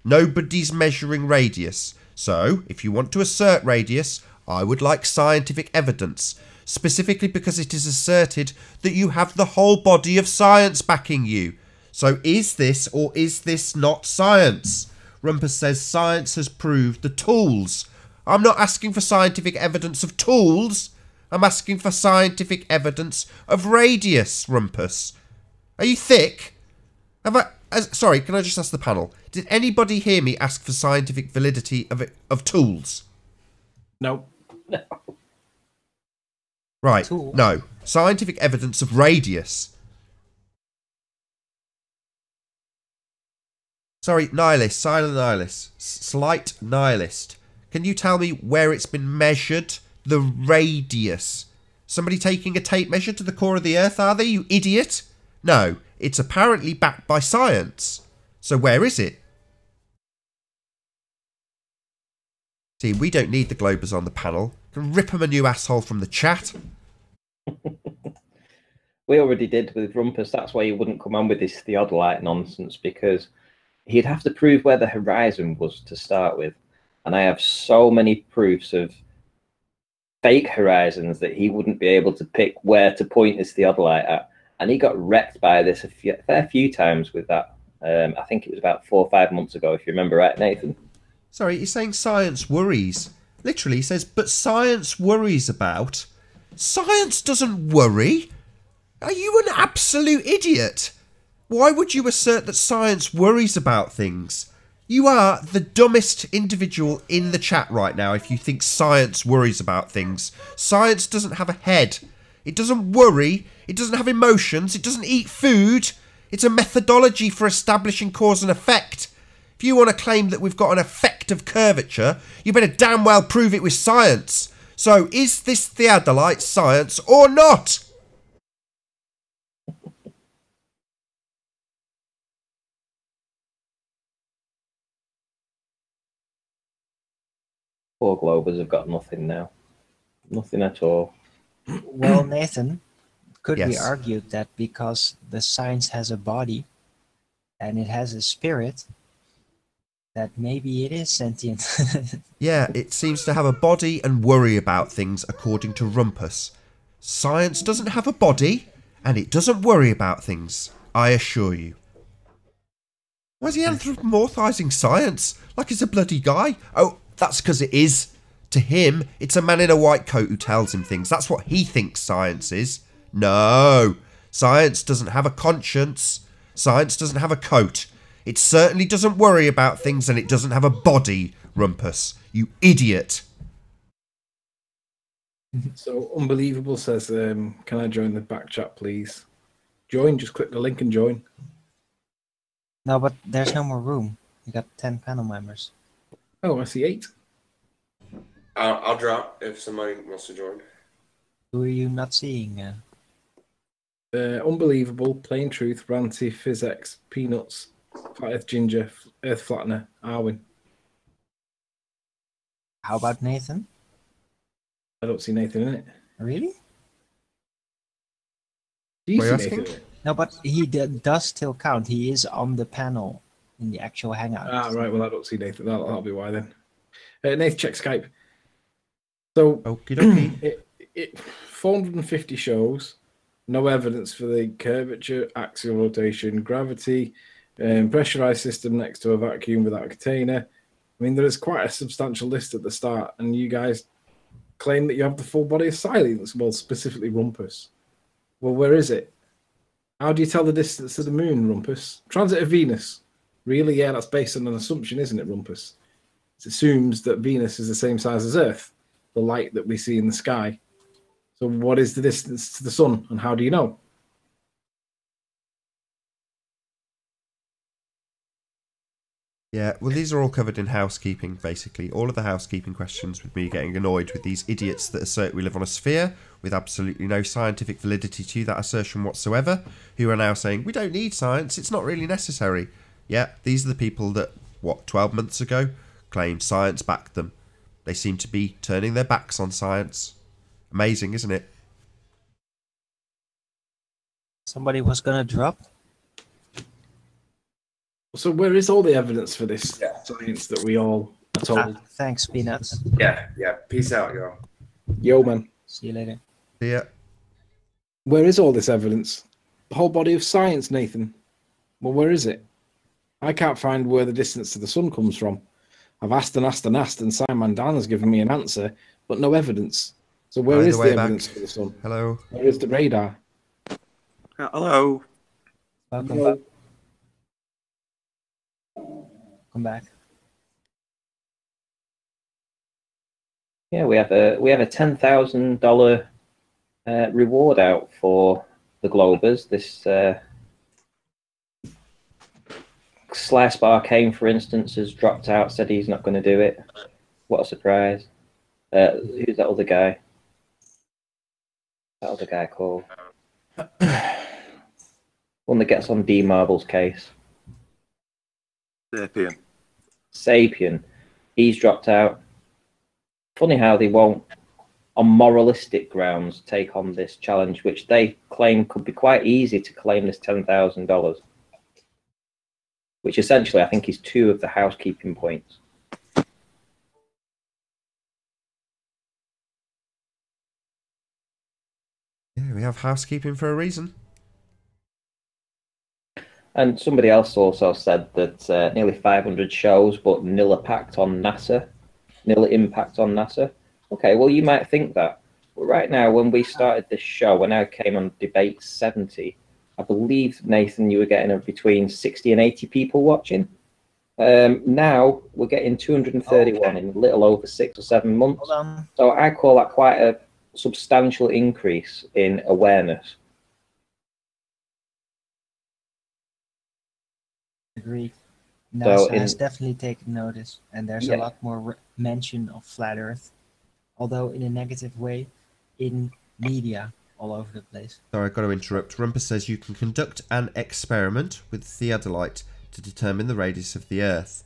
Nobody's measuring radius. So, if you want to assert radius, I would like scientific evidence. Specifically because it is asserted that you have the whole body of science backing you. So is this or is this not science? Rumpus says science has proved the tools. I'm not asking for scientific evidence of tools. I'm asking for scientific evidence of radius, Rumpus. Are you thick? Sorry, can I just ask the panel? Did anybody hear me ask for scientific validity of tools? No. No. Right, Tool. no. Scientific evidence of radius. Sorry, nihilist, silent nihilist. Slight nihilist. Can you tell me where it's been measured? The radius. Somebody taking a tape measure to the core of the Earth, are they, you idiot? No, it's apparently backed by science. So where is it? See, we don't need the Globers on the panel. Can rip them a new asshole from the chat. We already did with Rumpus. That's why he wouldn't come on with this theodolite nonsense, because he'd have to prove where the horizon was to start with. And I have so many proofs of fake horizons that he wouldn't be able to pick where to point his theodolite at. And he got wrecked by this a fair few times with that. I think it was about 4 or 5 months ago, if you remember right, Nathan. Sorry, he's saying science worries. Literally, he says, but science worries about. Science doesn't worry. Are you an absolute idiot? Why would you assert that science worries about things? You are the dumbest individual in the chat right now if you think science worries about things. Science doesn't have a head. It doesn't worry. It doesn't have emotions. It doesn't eat food. It's a methodology for establishing cause and effect. If you want to claim that we've got an effect of curvature, you better damn well prove it with science. So, is this theodolite science or not? Poor Globers have got nothing now. Nothing at all. Well, Nathan, could we Yes. argue that because the science has a body and it has a spirit, that maybe it is sentient? Yeah, it seems to have a body and worry about things according to Rumpus. Science doesn't have a body and it doesn't worry about things, I assure you. Why is he anthropomorphising science like it's a bloody guy? Oh, that's because it is. To him, it's a man in a white coat who tells him things. That's what he thinks science is. No, science doesn't have a conscience. Science doesn't have a coat. It certainly doesn't worry about things and it doesn't have a body, Rumpus. You idiot. So Unbelievable says, can I join the back chat, please? Join, just click the link and join. No, but there's no more room. We got 10 panel members. Oh, I see 8. I'll drop if somebody wants to join. Who are you not seeing? Unbelievable, Plain Truth, Ranty, Physics, Peanuts, Flat Earth Ginger, Earth Flattener, Arwin. How about Nathan? I don't see Nathan in it. Really? Do you What are see you Nathan asking? in it? No, but he does still count. He is on the panel in the actual hangout. Ah, right. Well, I don't see Nathan. That'll be why then. Nathan, check Skype. So, Okie dokie. it 450 shows, no evidence for the curvature, axial rotation, gravity, pressurized system next to a vacuum without a container. I mean, there is quite a substantial list at the start, and you guys claim that you have the full body of silence. Well, specifically Rumpus. Well, where is it? How do you tell the distance to the moon, Rumpus? Transit of Venus. Really? Yeah, that's based on an assumption, isn't it, Rumpus? It assumes that Venus is the same size as Earth, the light that we see in the sky. So what is the distance to the sun, and how do you know? Yeah, well, these are all covered in housekeeping, basically. All of the housekeeping questions with me getting annoyed with these idiots that assert we live on a sphere with absolutely no scientific validity to that assertion whatsoever, who are now saying, we don't need science, it's not really necessary. Yeah, these are the people that, 12 months ago, claimed science backed them. They seem to be turning their backs on science. Amazing, isn't it? Somebody was gonna drop. So where is all the evidence for this science that we all are told? Thanks, Peanuts. Yeah. Peace out, y'all. Yo, man. See you later. Yeah. Where is all this evidence? The whole body of science, Nathan. Well, where is it? I can't find where the distance to the sun comes from. I've asked and asked and asked, and Simon Dan has given me an answer, but no evidence. So where is the evidence for the sun? Hello. Where is the radar? Hello. Welcome back. Come back. Yeah, we have a $10,000 reward out for the Globers. This Slice Bar Kane, for instance, has dropped out, said he's not going to do it. What a surprise. Who's that other guy? That other guy called? One that gets on D Marble's case. Sapien. He's dropped out. Funny how they won't, on moralistic grounds, take on this challenge, which they claim could be quite easy to claim this $10,000. Which essentially I think is 2 of the housekeeping points. Yeah, we have housekeeping for a reason. And somebody else also said that nearly 500 shows, but nil impact on NASA. Nil impact on NASA. Okay, well, you might think that. But right now, when we started this show, when I came on Debate 70, I believe, Nathan, you were getting between 60 and 80 people watching. Now we're getting 231 in a little over 6 or 7 months. So I call that quite a substantial increase in awareness. Agreed. So NASA has definitely taken notice, and there's a lot more mention of flat Earth, although in a negative way, in media all over the place. Sorry, I've got to interrupt. Rumpus says you can conduct an experiment with theodolite to determine the radius of the Earth.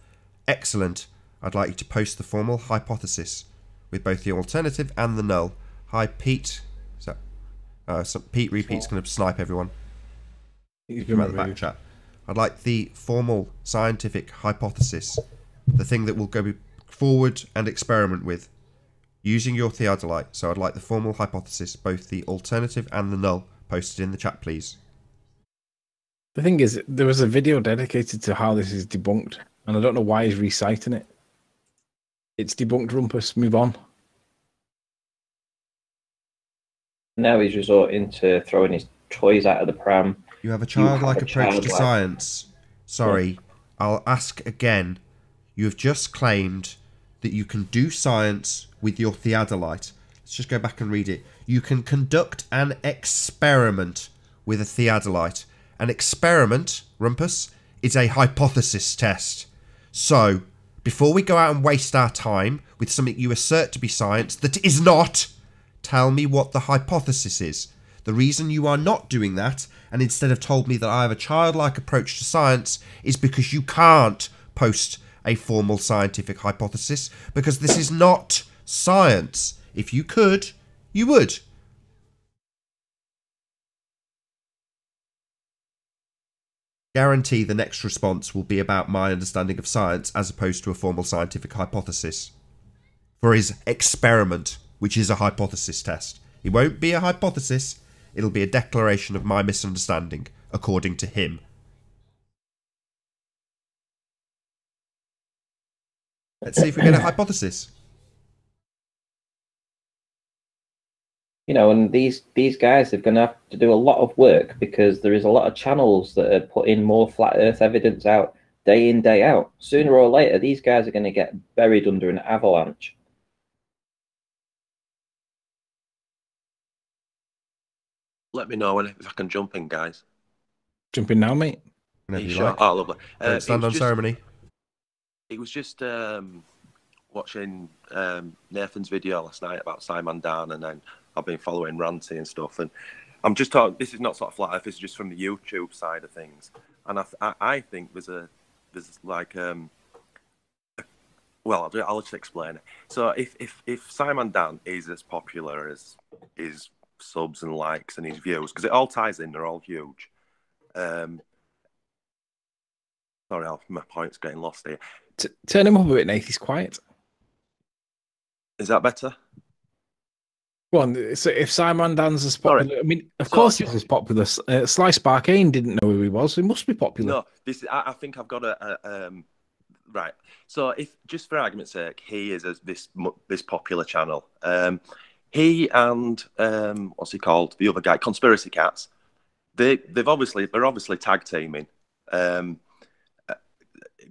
Excellent. I'd like you to post the formal hypothesis with both the alternative and the null. Hi, Pete. Pete Repeat's going to snipe everyone. Come out the back chat. I'd like the formal scientific hypothesis, the thing that we'll go forward and experiment with, using your theodolite. So I'd like the formal hypothesis, both the alternative and the null, posted in the chat, please. The thing is, there was a video dedicated to how this is debunked, and I don't know why he's reciting it. It's debunked, Rumpus. Move on. Now he's resorting to throwing his toys out of the pram. You have a childlike approach to science. Sorry, I'll ask again. You have just claimed that you can do science with your theodolite. Let's just go back and read it. You can conduct an experiment with a theodolite. An experiment, Rumpus, is a hypothesis test. So, before we go out and waste our time with something you assert to be science that is not, tell me what the hypothesis is. The reason you are not doing that, and instead have told me that I have a childlike approach to science, is because you can't post a formal scientific hypothesis, because this is not science. If you could, you would. Guarantee the next response will be about my understanding of science as opposed to a formal scientific hypothesis. For his experiment, which is a hypothesis test. It won't be a hypothesis. It'll be a declaration of my misunderstanding, according to him. Let's see if we get a hypothesis. You know, and these guys are going to have to do a lot of work, because there is a lot of channels that are putting more flat Earth evidence out day in, day out. Sooner or later, these guys are going to get buried under an avalanche. Let me know if I can jump in, guys. Jump in now, mate. Whenever you sure? like. Oh, lovely. Don't stand on ceremony. It was just watching Nathan's video last night about Simon Dan, and then I've been following Ranty and stuff. And I'm just talking. This is not sort of flat Earth. This is just from the YouTube side of things. And I think there's like well, I'll just explain it. So if Simon Dan is as popular as his subs and likes and his views, because it all ties in, they're all huge. Sorry, my point's getting lost here. Turn him up a bit, Nate. He's quiet. Is that better? Go on. So if Simon Dan's as popular, Sorry. I mean, of course he's as popular. Sly Sparkane didn't know who he was. He must be popular. No, I think I've got right. So if, just for argument's sake, he is this popular channel. He and what's he called? The other guy, Conspiracy Cats. They're obviously tag teaming.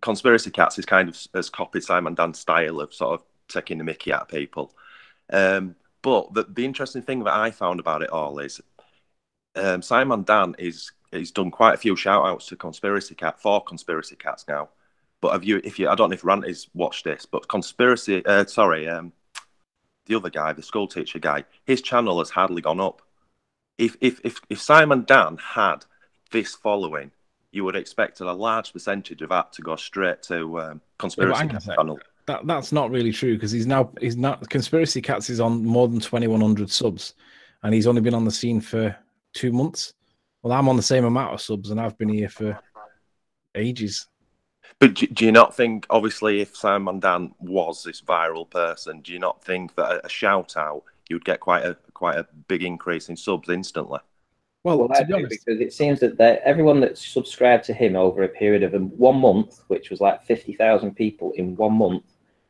Conspiracy Cats is kind of has copied Simon Dan's style of sort of taking the mickey out of people. But the interesting thing that I found about it all is Simon Dan he's done quite a few shout outs to Conspiracy Cats now. But I don't know if Rant has watched this, but the other guy, the school teacher guy, his channel has hardly gone up. If Simon Dan had this following, you would expect a large percentage of that to go straight to Conspiracy Cats channel. That's not really true, because he's not Conspiracy Cats is on more than 2,100 subs, and he's only been on the scene for 2 months. Well, I'm on the same amount of subs, and I've been here for ages. But do you not think, obviously, if Simon Dan was this viral person, do you not think that a shout out you'd get quite a big increase in subs instantly? Well, I do, because it seems that everyone that subscribed to him over a period of 1 month, which was like 50,000 people in 1 month,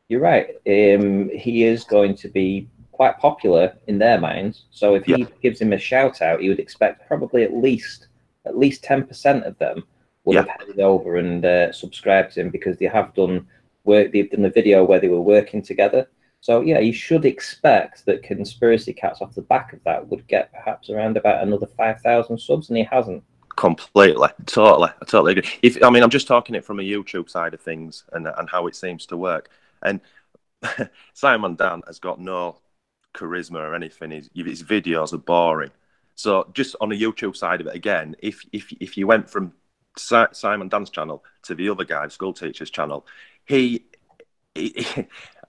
you're right. He is going to be quite popular in their minds. So if he gives him a shout out, you would expect probably at least 10% of them would have headed over and subscribed to him, because they have done work. They've done a video where they were working together. So yeah, you should expect that Conspiracy Cats off the back of that would get perhaps around about another 5,000 subs, and he hasn't. Completely, totally, I totally agree. I'm just talking it from a YouTube side of things and how it seems to work. And Simon Dan has got no charisma or anything. His videos are boring. So just on the YouTube side of it, again, if you went from Simon Dan's channel to the other guy, the school teacher's channel, he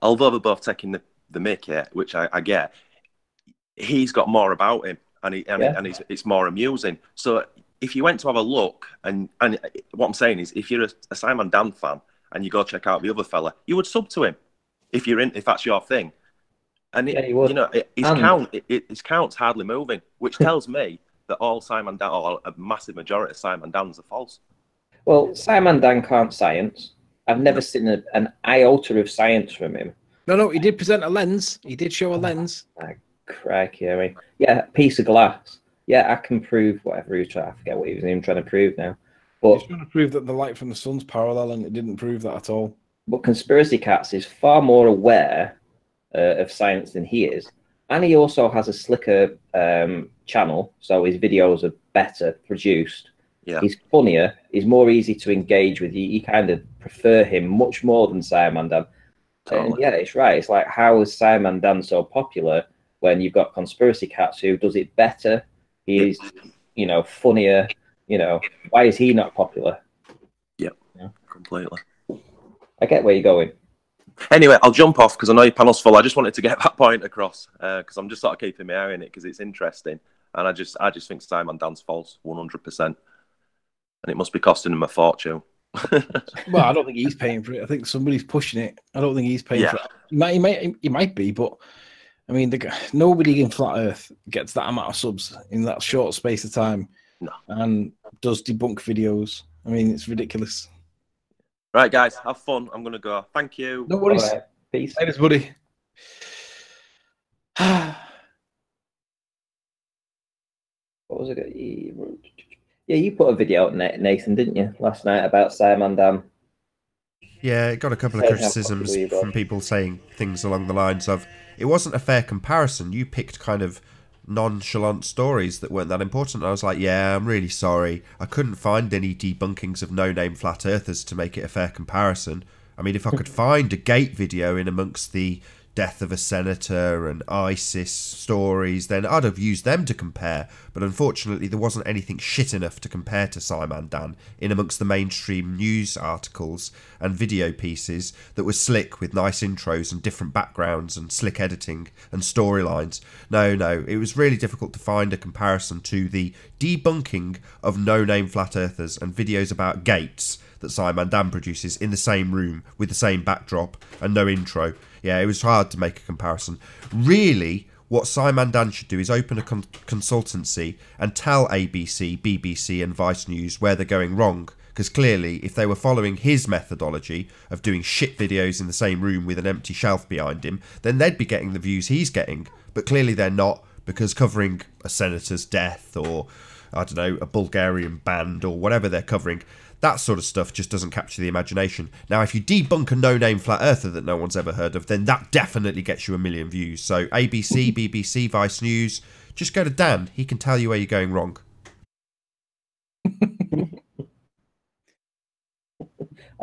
although they're both taking the mickey, which I get, he's got more about him, and it's more amusing. So if you went to have a look, and what I'm saying is, if you're a Simon Dan fan and you go check out the other fella, you would sub to him if that's your thing. And his count's hardly moving, which tells me that all Simon Dan, or a massive majority of Simon Dans, are false. Well, Simon Dan can't science. I've never seen an iota of science from him. No, he did present a lens. He did show a lens. Crikey, I mean, yeah, piece of glass. Yeah, I can prove whatever he was trying. I forget what he was even trying to prove now. But he's trying to prove that the light from the sun's parallel, and it didn't prove that at all. But Conspiracy Cats is far more aware of science than he is, and he also has a slicker channel, so his videos are better produced. Yeah. He's funnier. He's more easy to engage with. You kind of prefer him much more than Simon Dan. Totally. And yeah, it's right. It's like, how is Simon Dan so popular when you've got Conspiracy Cats who does it better? He is, funnier. Why is he not popular? Yeah, completely. I get where you're going. Anyway, I'll jump off because I know your panel's full. I just wanted to get that point across because I'm just sort of keeping my eye on it because it's interesting, and I just think Simon Dan's false 100%, and it must be costing him a fortune. Well, I don't think he's paying for it. I think somebody's pushing it. I don't think he's paying for it. He might be, but I mean, nobody in Flat Earth gets that amount of subs in that short space of time. No. And does debunk videos. I mean, it's ridiculous. Right, guys, have fun. I'm going to go. Thank you. No worries. Right. Peace. Thanks, buddy. What was it? Yeah, you put a video out, Nathan, didn't you, last night about Simon Dan? Yeah, it got a couple of criticisms from people saying things along the lines of, it wasn't a fair comparison. You picked kind of nonchalant stories that weren't that important. And I was like, yeah, I'm really sorry. I couldn't find any debunkings of no-name flat earthers to make it a fair comparison. I mean, if I could find a gate video in amongst the death of a senator and ISIS stories, then I'd have used them to compare. But unfortunately, there wasn't anything shit enough to compare to Simon Dan in amongst the mainstream news articles and video pieces that were slick with nice intros and different backgrounds and slick editing and storylines. No, it was really difficult to find a comparison to the debunking of no-name flat earthers and videos about Gates that Simon Dan produces in the same room with the same backdrop and no intro. Yeah, it was hard to make a comparison. Really, what Simon Dan should do is open a consultancy and tell ABC, BBC and Vice News where they're going wrong. Because clearly, if they were following his methodology of doing shit videos in the same room with an empty shelf behind him, then they'd be getting the views he's getting. But clearly they're not, because covering a senator's death or, I don't know, a Bulgarian band or whatever they're covering, that sort of stuff just doesn't capture the imagination. Now, if you debunk a no-name flat earther that no one's ever heard of, then that definitely gets you 1 million views. So ABC, BBC, Vice News, just go to Dan. He can tell you where you're going wrong.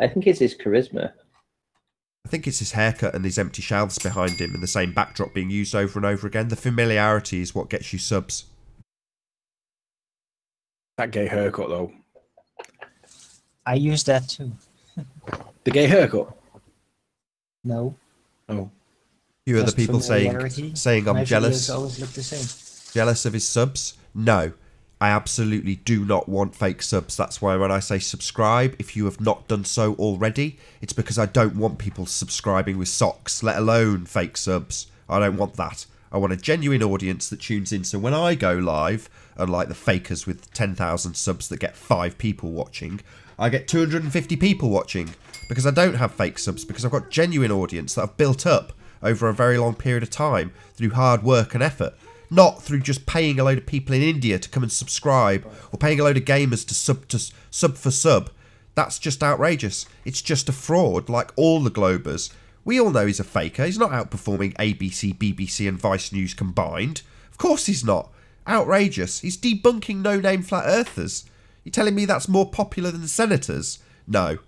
I think it's his charisma. I think it's his haircut and his empty shelves behind him and the same backdrop being used over and over again. The familiarity is what gets you subs. That gay haircut, though. I use that too. The gay haircut? No. Oh. You other Just people saying I'm My jealous. videos always look the same. Jealous of his subs? No. I absolutely do not want fake subs. That's why when I say subscribe, if you have not done so already, it's because I don't want people subscribing with socks, let alone fake subs. I don't want that. I want a genuine audience that tunes in. So when I go live, unlike the fakers with 10,000 subs that get 5 people watching, I get 250 people watching because I don't have fake subs, because I've got genuine audience that I've built up over a very long period of time through hard work and effort. Not through just paying a load of people in India to come and subscribe or paying a load of gamers to sub for sub. That's just outrageous. It's just a fraud like all the Globers. We all know he's a faker. He's not outperforming ABC, BBC and Vice News combined. Of course he's not. Outrageous. He's debunking no-name flat earthers. You telling me that's more popular than the senators? No.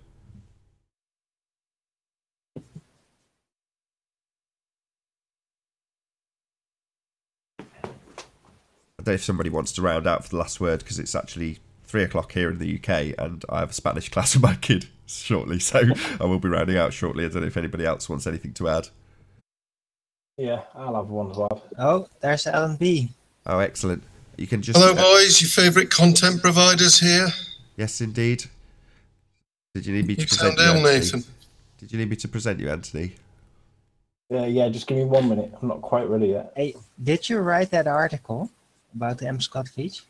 I don't know if somebody wants to round out for the last word, because it's actually 3 o'clock here in the UK and I have a Spanish class with my kid shortly, so I will be rounding out shortly. I don't know if anybody else wants anything to add. Yeah, I'll have one as well. Oh, there's Alan B. Oh, excellent. You can just... Hello, boys. Your favourite content providers here. Yes, indeed. Did you need me to present sound ill, Anthony? Nathan. Did you need me to present you, Anthony? Yeah, just give me 1 minute. I'm not quite ready yet. Hey, did you write that article about the M. Scott Feach?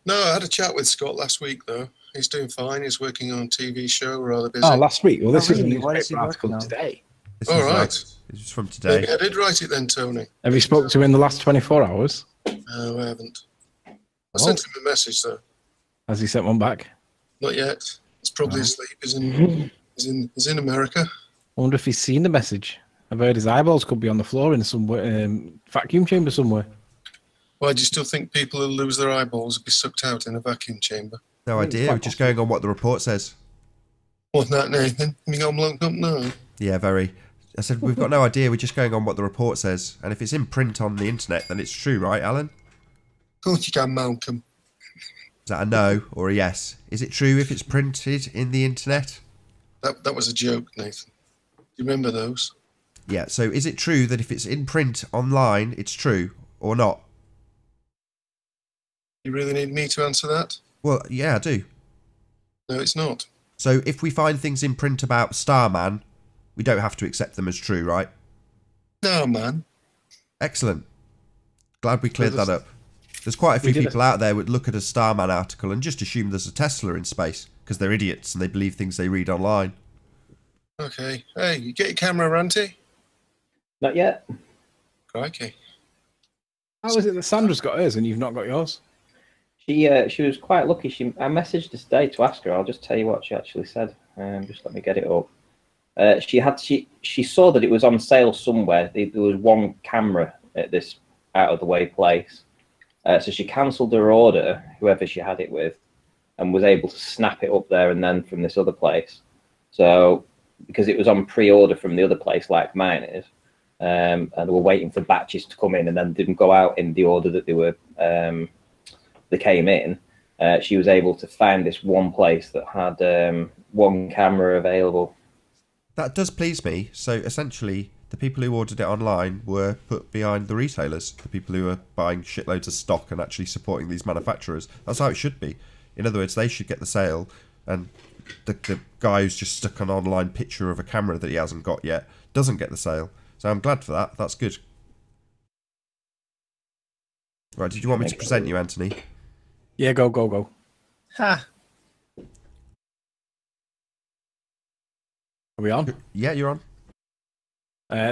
No, I had a chat with Scott last week, though. He's doing fine. He's working on a TV show, rather busy. Oh, last week? Well, this is really? a What is he newspaper working article on? today. This All is right. This is from today. Maybe I did write it then, Tony. Have you spoke to him in the last 24 hours? No, I haven't. I sent him a message, though. Has he sent one back? Not yet. He's probably asleep. He's in America. I wonder if he's seen the message. I've heard his eyeballs could be on the floor in some vacuum chamber somewhere. Why do you still think people who lose their eyeballs will be sucked out in a vacuum chamber? No idea. We're just going on what the report says. What's that, Nathan? You got him locked up now? Yeah, very. I said, we've got no idea. We're just going on what the report says. And if it's in print on the internet, then it's true, right, Alan? Of course you can, Malcolm. Is that a no or a yes? Is it true if it's printed in the internet? That was a joke, Nathan. Do you remember those? Yeah, so is it true that if it's in print online, it's true or not? You really need me to answer that? Well, yeah, I do. No, it's not. So if we find things in print about Starman, we don't have to accept them as true, right? No, man. Excellent. Glad we cleared that up. There's quite a few people out there would look at a Starman article and just assume there's a Tesla in space because they're idiots and they believe things they read online. Okay. Hey, you get your camera, Ranty? Not yet. Crikey. How is it that Sandra's got hers and you've not got yours? She was quite lucky. I messaged her today to ask her. I'll just tell you what she actually said. Just let me get it up. She saw that it was on sale somewhere. There was one camera at this out of the way place. So she cancelled her order, whoever she had it with, and was able to snap it up there and then from this other place. So because it was on pre-order from the other place, like mine is. and they were waiting for batches to come in, and then didn't go out in the order that they came in. She was able to find this one place that had one camera available. That does please me. So essentially, the people who ordered it online were put behind the retailers, the people who are buying shitloads of stock and actually supporting these manufacturers. That's how it should be. In other words, they should get the sale, and the guy who's just stuck an online picture of a camera that he hasn't got yet doesn't get the sale. So I'm glad for that. That's good. Right, did you want me to present you, Anthony? Yeah, go. Ha! Are we on? Yeah, you're on.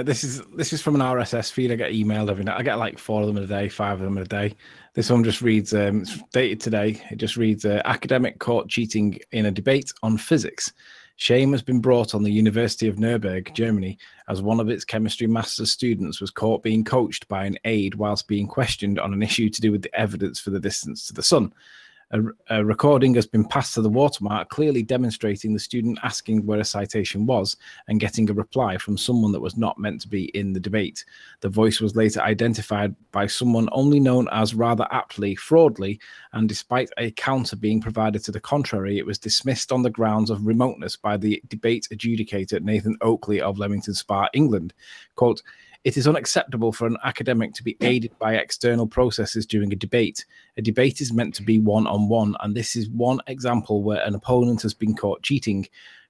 This is from an RSS feed I get emailed every night. I get like 4 of them a day, 5 of them a day. This one just reads, it's dated today. It just reads, academic caught cheating in a debate on physics. Shame has been brought on the University of Nuremberg, Germany, as one of its chemistry master's students was caught being coached by an aide whilst being questioned on an issue to do with the evidence for the distance to the sun. A recording has been passed to the watermark, clearly demonstrating the student asking where a citation was and getting a reply from someone that was not meant to be in the debate. The voice was later identified by someone only known as, rather aptly, Fraudly, and despite a counter being provided to the contrary, it was dismissed on the grounds of remoteness by the debate adjudicator Nathan Oakley of Leamington Spa, England. Quote, "It is unacceptable for an academic to be aided by external processes during a debate. A debate is meant to be one-on-one, and this is one example where an opponent has been caught cheating.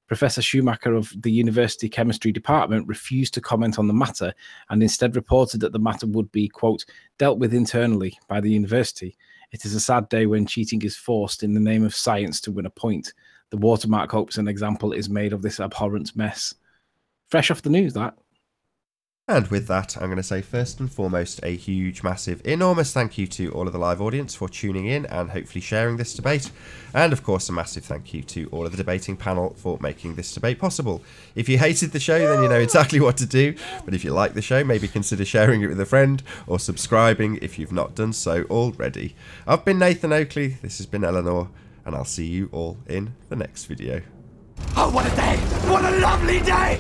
Professor Schumacher of the University Chemistry Department refused to comment on the matter and instead reported that the matter would be, quote, dealt with internally by the university. It is a sad day when cheating is forced in the name of science to win a point. The watermark hopes an example is made of this abhorrent mess." Fresh off the news, that. And with that, I'm going to say first and foremost a huge, massive, enormous thank you to all of the live audience for tuning in and hopefully sharing this debate. And of course, a massive thank you to all of the debating panel for making this debate possible. If you hated the show, then you know exactly what to do. But if you like the show, maybe consider sharing it with a friend or subscribing if you've not done so already. I've been Nathan Oakley, this has been Eleanor, and I'll see you all in the next video. Oh, what a day! What a lovely day!